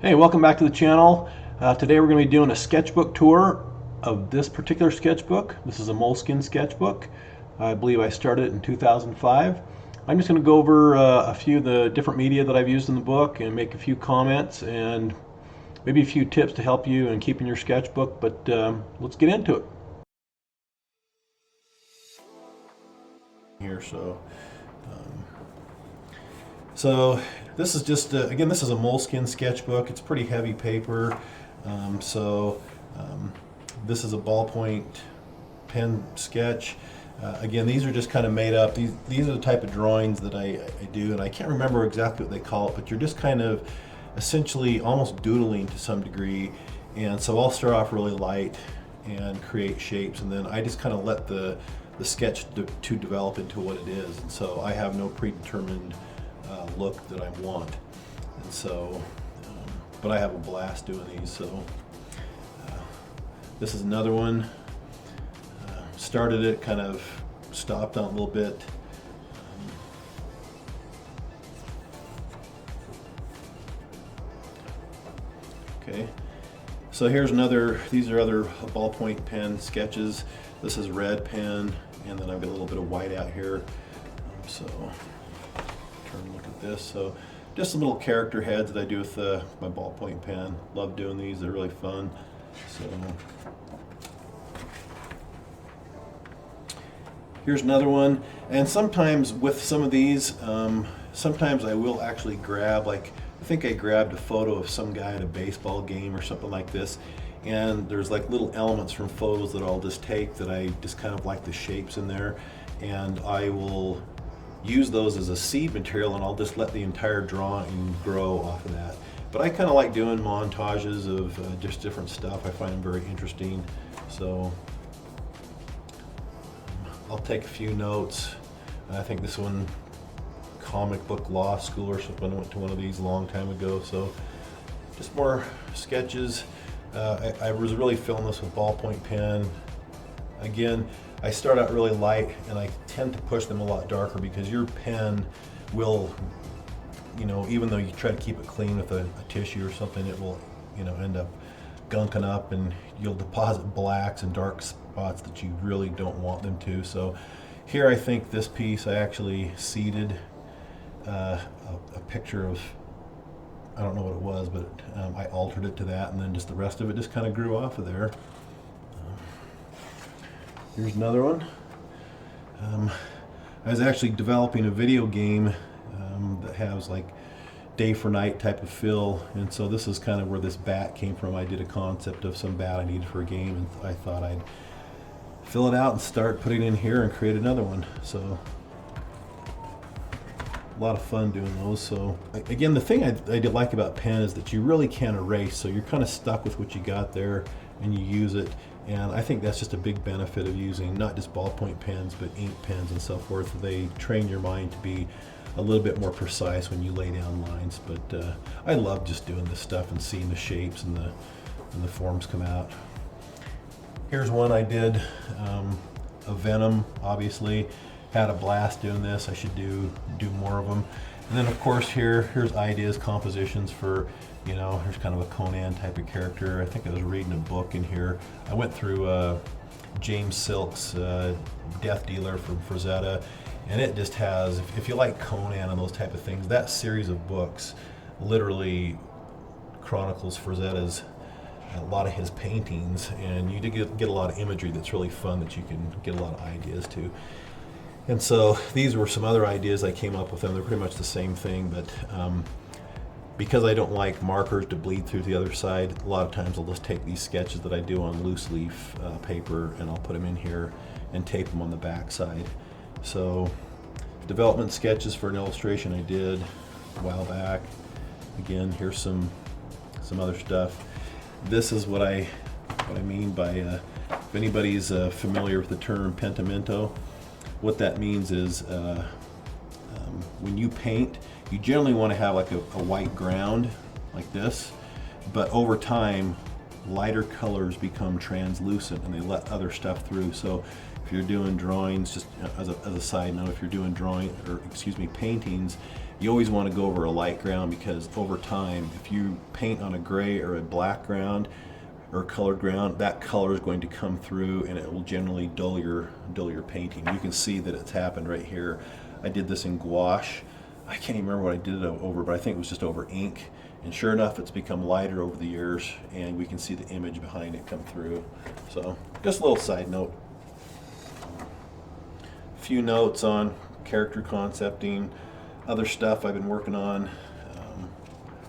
Hey, welcome back to the channel. Today we're going to be doing a sketchbook tour of this particular sketchbook. This is a Moleskine sketchbook. I believe I started it in 2005. I'm just going to go over a few of the different media that I've used in the book and make a few comments and maybe a few tips to help you in keeping your sketchbook, but let's get into it. Here, so this is just, again, this is a Moleskine sketchbook. It's pretty heavy paper. This is a Ballpoint Pen Sketch. Again, these are just kind of made up. These are the type of drawings that I do, and I can't remember exactly what they call it, but you're just kind of essentially almost doodling to some degree. And so I'll start off really light and create shapes, and then I just kind of let the sketch to develop into what it is. And so I have no predetermined look that I want, and so but I have a blast doing these. So this is another one. Started it, kind of stopped on a little bit. Okay, so here's another. These are other ballpoint pen sketches. This is red pen, and then I've got a little bit of white out here. So turn and look at this. So just some little character heads that I do with my ballpoint pen. Love doing these, they're really fun. So here's another one. And sometimes with some of these, sometimes I will actually grab, like, I think I grabbed a photo of some guy at a baseball game or something like this, and there's like little elements from photos that I'll just take that I just kind of like the shapes in there, and I will use those as a seed material, and I'll just let the entire drawing grow off of that. But I kind of like doing montages of just different stuff. I find them very interesting. So I'll take a few notes. I think this one, comic book law school or something. I went to one of these a long time ago. So just more sketches. I was really filling this with ballpoint pen. Again, I start out really light, and I tend to push them a lot darker because your pen will, even though you try to keep it clean with a tissue or something, it will, end up gunking up, and you'll deposit blacks and dark spots that you really don't want them to. So here, I think this piece I actually seeded a picture of, I don't know what it was, but I altered it to that, and then just the rest of it just kind of grew off of there. Here's another one. I was actually developing a video game that has like day for night type of feel, and so this is kind of where this bat came from. I did a concept of some bat I needed for a game, and I thought I'd fill it out and start putting it in here and create another one. So a lot of fun doing those. So again, the thing I did like about pen is that you really can't erase, so you're kind of stuck with what you got there and you use it. And I think that's just a big benefit of using not just ballpoint pens, but ink pens and so forth. They train your mind to be a little bit more precise when you lay down lines. But I love just doing this stuff and seeing the shapes and the forms come out. Here's one I did, a Venom, obviously. Had a blast doing this. I should do more of them. And then of course here's ideas, compositions for, here's kind of a Conan type of character. I think I was reading a book in here. I went through James Silk's Death Dealer from Frazetta, and it just has, if you like Conan and those type of things, that series of books literally chronicles Frazetta's, a lot of his paintings, and you get a lot of imagery that's really fun that you can get a lot of ideas to. And so these were some other ideas I came up with, and they're pretty much the same thing, but because I don't like markers to bleed through to the other side, a lot of times I'll just take these sketches that I do on loose leaf paper, and I'll put them in here and tape them on the back side. So development sketches for an illustration I did a while back. Again, here's some other stuff. This is what I mean by, if anybody's familiar with the term pentimento, what that means is when you paint, you generally want to have like a white ground like this, but over time lighter colors become translucent and they let other stuff through. So if you're doing drawings, just as a side note, if you're doing paintings, You always want to go over a light ground, because over time, if you paint on a gray or a black ground or colored ground, that color is going to come through and it will generally dull your painting. You can see that it's happened right here. I did this in gouache. I can't even remember what I did it over, but I think it was just over ink. And sure enough, it's become lighter over the years, and we can see the image behind it come through. So just a little side note. A few notes on character concepting, other stuff I've been working on.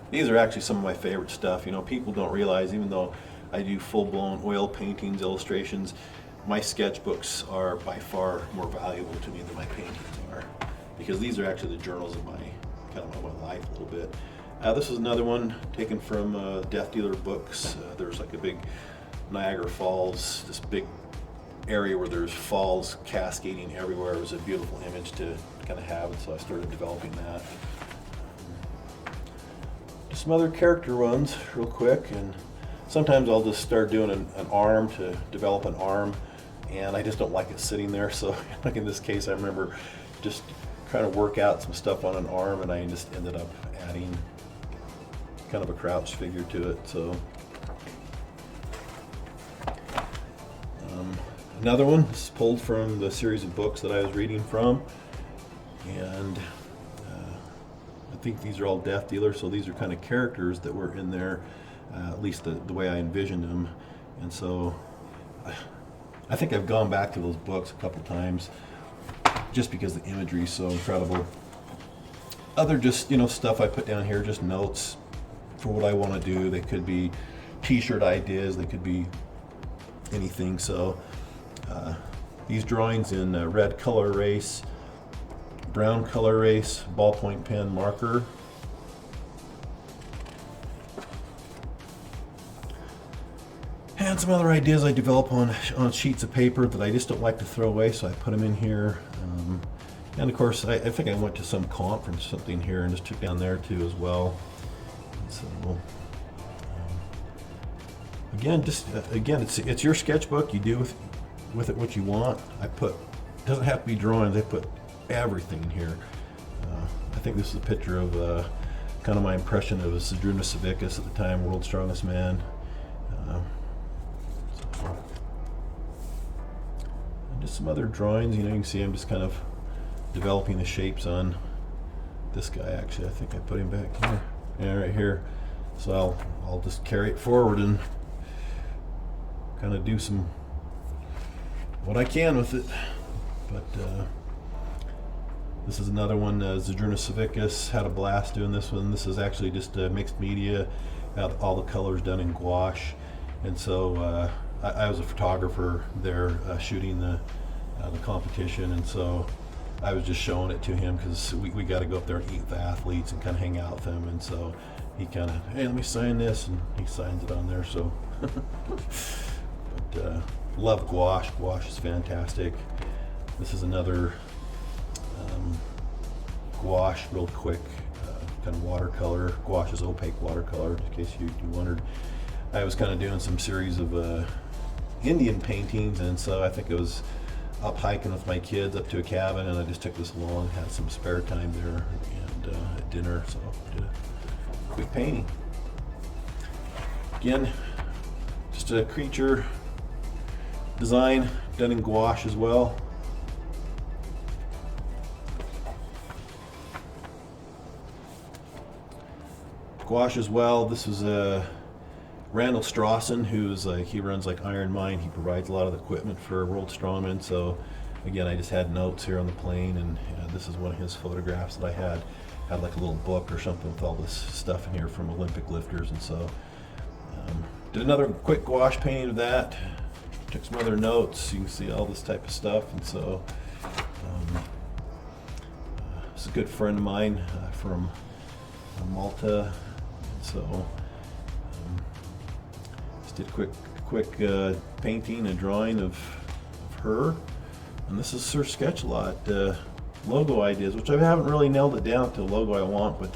These are actually some of my favorite stuff. You know, people don't realize, even though I do full-blown oil paintings, illustrations, my sketchbooks are by far more valuable to me than my paintings are, because these are actually the journals of my life a little bit. This is another one taken from Death Dealer Books. There's like a big Niagara Falls, this big area where there's falls cascading everywhere. It was a beautiful image to kind of have, and so I started developing that. Just some other character ones real quick, and sometimes I'll just start doing an arm to develop an arm, and I just don't like it sitting there. So like in this case, I remember just trying to work out some stuff on an arm, and I just ended up adding kind of a crouch figure to it. So another one is pulled from the series of books that I was reading from, and I think these are all Death Dealer, so these are kind of characters that were in there, at least the way I envisioned them. And so I think I've gone back to those books a couple times just because the imagery is so incredible. Other just, stuff I put down here, just notes for what I want to do. They could be t-shirt ideas, they could be anything. So these drawings in red color erase, brown color erase, ballpoint pen marker. And some other ideas I develop on sheets of paper that I just don't like to throw away, so I put them in here. And of course, I think I went to some conference, something here, and just took down there too as well. And so again, it's your sketchbook. You do with it what you want. It doesn't have to be drawings. I put everything in here. I think this is a picture of kind of my impression of Zadrunas Savickas at the time, World's Strongest Man. And just some other drawings. You can see I'm just kind of developing the shapes on this guy. Actually, I think I put him back here. Yeah, right here. So I'll just carry it forward and kind of do what I can with it. But this is another one, Zadrunas Savickas. Had a blast doing this one. This is actually just mixed media, had all the colors done in gouache. And so I was a photographer there shooting the competition, and so I was just showing it to him because we got to go up there and eat with the athletes and kind of hang out with them. And so he kind of, hey, let me sign this, and he signs it on there. So, but love gouache. Gouache is fantastic. This is another gouache, real quick, kind of watercolor. Gouache is opaque watercolor, in case you wondered. I was kind of doing some series of Indian paintings, and so I think it was up hiking with my kids up to a cabin, and I just took this along, had some spare time there, and at dinner, so did a quick painting. Again, just a creature design done in gouache as well. Gouache as well. This is Randall Strawson, he runs Iron Mine. He provides a lot of the equipment for World Strongman. So again, I just had notes here on the plane, and this is one of his photographs that I had like a little book or something with all this stuff in here from Olympic lifters. And so did another quick gouache painting of that. Took some other notes. You can see all this type of stuff. And so it's a good friend of mine from Malta. And so just did a quick painting, a drawing of her. And this is her sketch lot logo ideas, which I haven't really nailed it down to the logo I want, but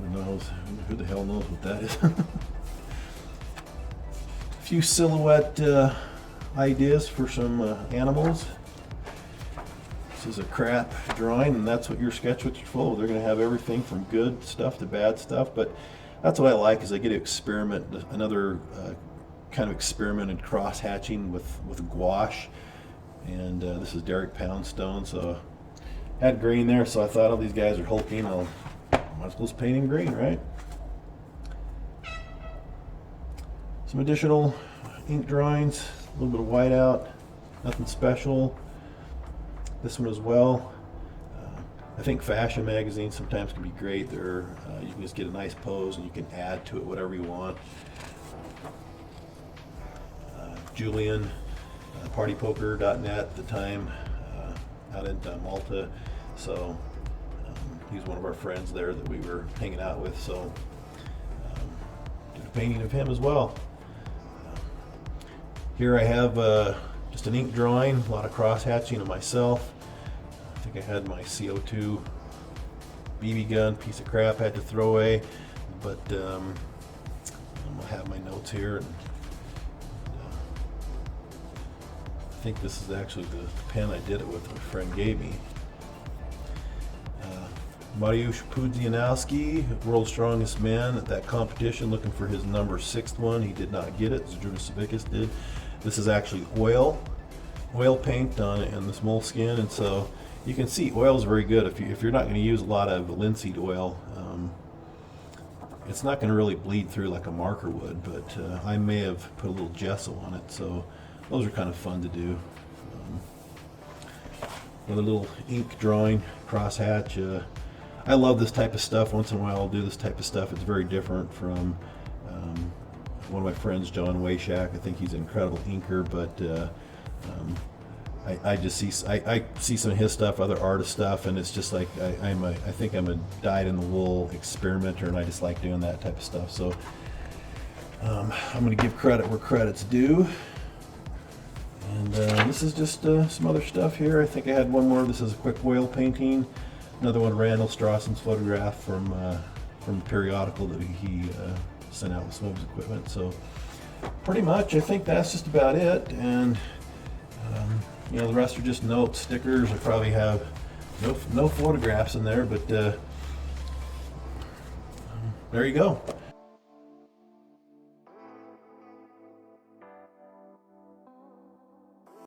who knows? Who the hell knows what that is? A few silhouette ideas for some animals. This is a crap drawing, and that's what your sketchbooks are full of. They're going to have everything from good stuff to bad stuff, but that's what I like, is I get to experiment, another kind of experiment in cross-hatching with gouache. And this is Derek Poundstone, so had green there, so I thought, oh, these guys are hulking, might as well just paint in green, right? Some additional ink drawings, a little bit of whiteout, nothing special. This one as well. I think fashion magazines sometimes can be great. You can just get a nice pose and you can add to it whatever you want. Julian, partypoker.net at the time, out in Malta. So he's one of our friends there that we were hanging out with. So did a painting of him as well. Here I have just an ink drawing, a lot of cross-hatching of myself. I think I had my CO2 BB gun, piece of crap I had to throw away, but I'm gonna have my notes here. And, I think this is actually the pen I did it with, my friend gave me. Mariusz Pudzianowski, world's strongest man at that competition, looking for his number 6th one. He did not get it, Zdrunas Savickas did. This is actually oil paint on it and this moleskin, and so you can see oil is very good. If you're not going to use a lot of linseed oil, it's not going to really bleed through like a marker would, but I may have put a little gesso on it, so those are kind of fun to do. Another little ink drawing, crosshatch. I love this type of stuff. Once in a while I'll do this type of stuff. It's very different from one of my friends, John Wayshak. I think he's an incredible inker, but I see some of his stuff, other artist stuff, and it's just like I think I'm a dyed-in-the-wool experimenter, and I just like doing that type of stuff. So I'm going to give credit where credit's due. And this is just some other stuff here. I think I had one more. This is a quick oil painting. Another one, Randall Strawson's photograph from a periodical that he sent out with some of his equipment. So pretty much, I think that's just about it. And you know, the rest are just notes, stickers. I probably have no photographs in there, but there you go.